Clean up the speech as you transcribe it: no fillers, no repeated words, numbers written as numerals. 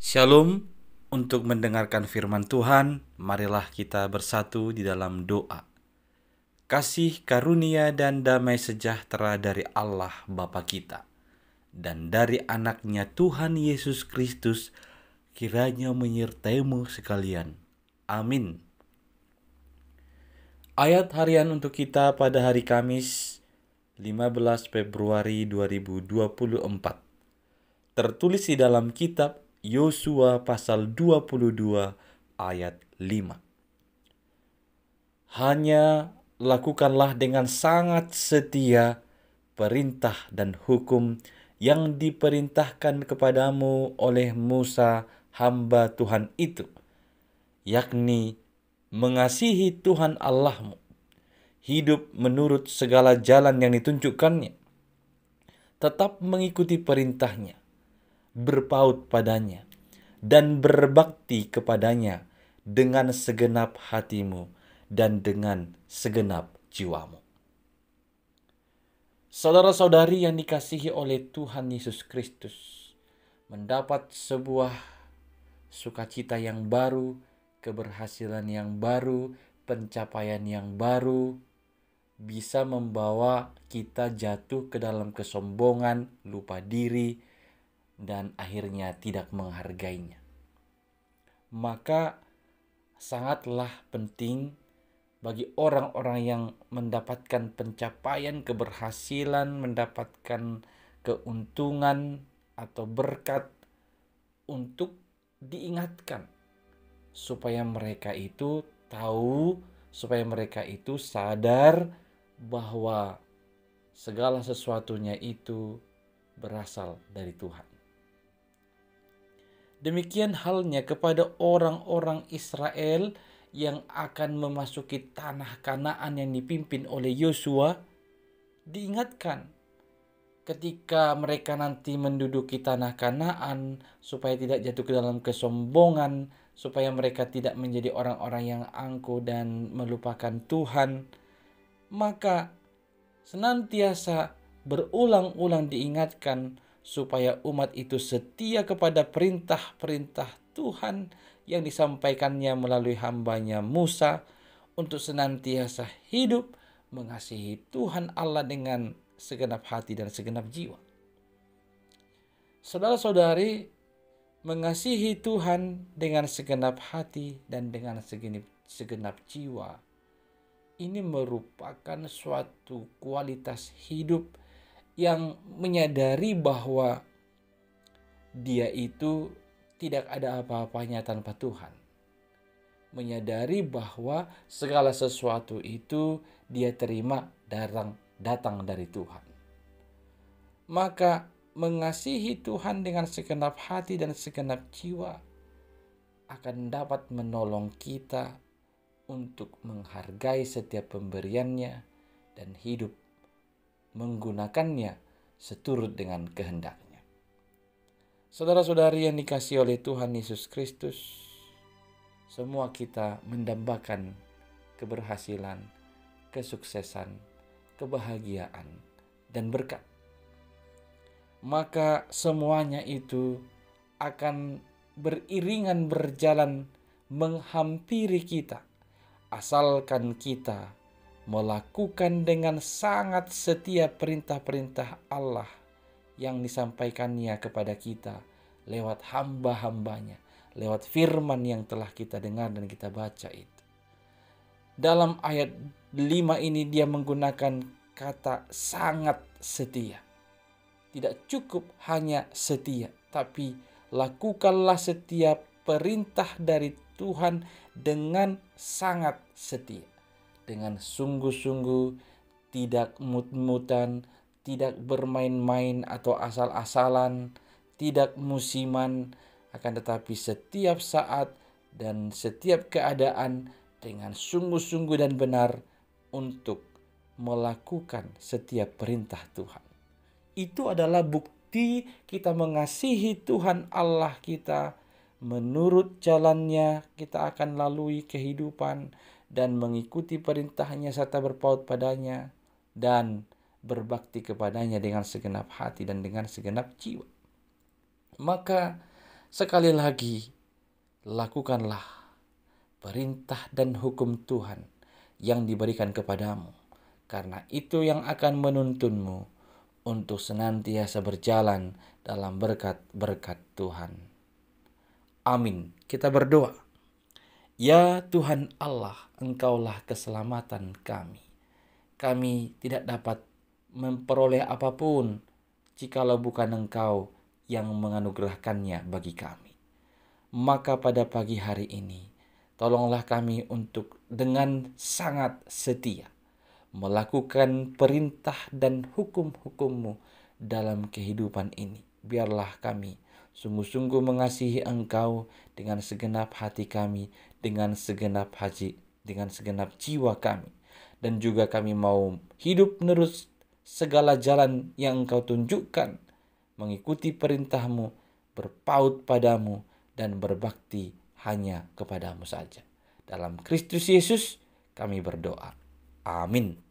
Shalom. Untuk mendengarkan firman Tuhan, marilah kita bersatu di dalam doa. Kasih karunia dan damai sejahtera dari Allah Bapa kita dan dari anaknya Tuhan Yesus Kristus kiranya menyertaimu sekalian. Amin. Ayat harian untuk kita pada hari Kamis 15 Februari 2024 tertulis di dalam kitab Yosua pasal 22 ayat 5. Hanya lakukanlah dengan sangat setia perintah dan hukum yang diperintahkan kepadamu oleh Musa hamba Tuhan itu, yakni mengasihi Tuhan Allahmu, hidup menurut segala jalan yang ditunjukkannya, tetap mengikuti perintahnya, berpaut padanya, dan berbakti kepadanya dengan segenap hatimu dan dengan segenap jiwamu. Saudara-saudari yang dikasihi oleh Tuhan Yesus Kristus, mendapat sebuah sukacita yang baru, keberhasilan yang baru, pencapaian yang baru, bisa membawa kita jatuh ke dalam kesombongan, lupa diri, dan akhirnya tidak menghargainya. Maka sangatlah penting bagi orang-orang yang mendapatkan pencapaian, keberhasilan, mendapatkan keuntungan atau berkat untuk diingatkan supaya mereka itu tahu, supaya mereka itu sadar bahwa segala sesuatunya itu berasal dari Tuhan. Demikian halnya kepada orang-orang Israel yang akan memasuki tanah Kanaan yang dipimpin oleh Yosua, diingatkan ketika mereka nanti menduduki tanah Kanaan supaya tidak jatuh ke dalam kesombongan, supaya mereka tidak menjadi orang-orang yang angkuh dan melupakan Tuhan. Maka senantiasa berulang-ulang diingatkan supaya umat itu setia kepada perintah-perintah Tuhan yang disampaikannya melalui hambanya Musa untuk senantiasa hidup mengasihi Tuhan Allah dengan segenap hati dan segenap jiwa. Saudara-saudari, mengasihi Tuhan dengan segenap hati dan dengan segenap jiwa, ini merupakan suatu kualitas hidup yang menyadari bahwa dia itu tidak ada apa-apanya tanpa Tuhan. Menyadari bahwa segala sesuatu itu dia terima datang dari Tuhan. Maka mengasihi Tuhan dengan segenap hati dan segenap jiwa akan dapat menolong kita untuk menghargai setiap pemberiannya dan hidup menggunakannya seturut dengan kehendaknya. Saudara-saudari yang dikasihi oleh Tuhan Yesus Kristus, semua kita mendambakan keberhasilan, kesuksesan, kebahagiaan, dan berkat. Maka semuanya itu akan beriringan berjalan menghampiri kita, asalkan kita melakukan dengan sangat setia perintah-perintah Allah yang disampaikannya kepada kita lewat hamba-hambanya, lewat firman yang telah kita dengar dan kita baca itu. Dalam ayat 5 ini dia menggunakan kata sangat setia. Tidak cukup hanya setia, tapi lakukanlah setiap perintah dari Tuhan dengan sangat setia. Dengan sungguh-sungguh, tidak mut-mutan, tidak bermain-main atau asal-asalan, tidak musiman, akan tetapi setiap saat dan setiap keadaan dengan sungguh-sungguh dan benar untuk melakukan setiap perintah Tuhan. Itu adalah bukti kita mengasihi Tuhan Allah kita. Menurut jalannya kita akan lalui kehidupan dan mengikuti perintahnya serta berpaut padanya dan berbakti kepadanya dengan segenap hati dan dengan segenap jiwa. Maka Sekali lagi, lakukanlah perintah dan hukum Tuhan yang diberikan kepadamu, karena itu yang akan menuntunmu untuk senantiasa berjalan dalam berkat-berkat Tuhan. Amin. Kita berdoa. Ya Tuhan Allah, Engkaulah keselamatan kami. Kami tidak dapat memperoleh apapun jikalau bukan Engkau yang menganugerahkannya bagi kami. Maka pada pagi hari ini, tolonglah kami untuk dengan sangat setia melakukan perintah dan hukum-hukum-Mu dalam kehidupan ini. Biarlah kami sungguh-sungguh mengasihi Engkau dengan segenap hati kami, dengan segenap jiwa kami. Dan juga kami mau hidup menurut segala jalan yang Engkau tunjukkan, mengikuti perintah-Mu, berpaut padamu, dan berbakti hanya kepadamu saja. Dalam Kristus Yesus kami berdoa. Amin.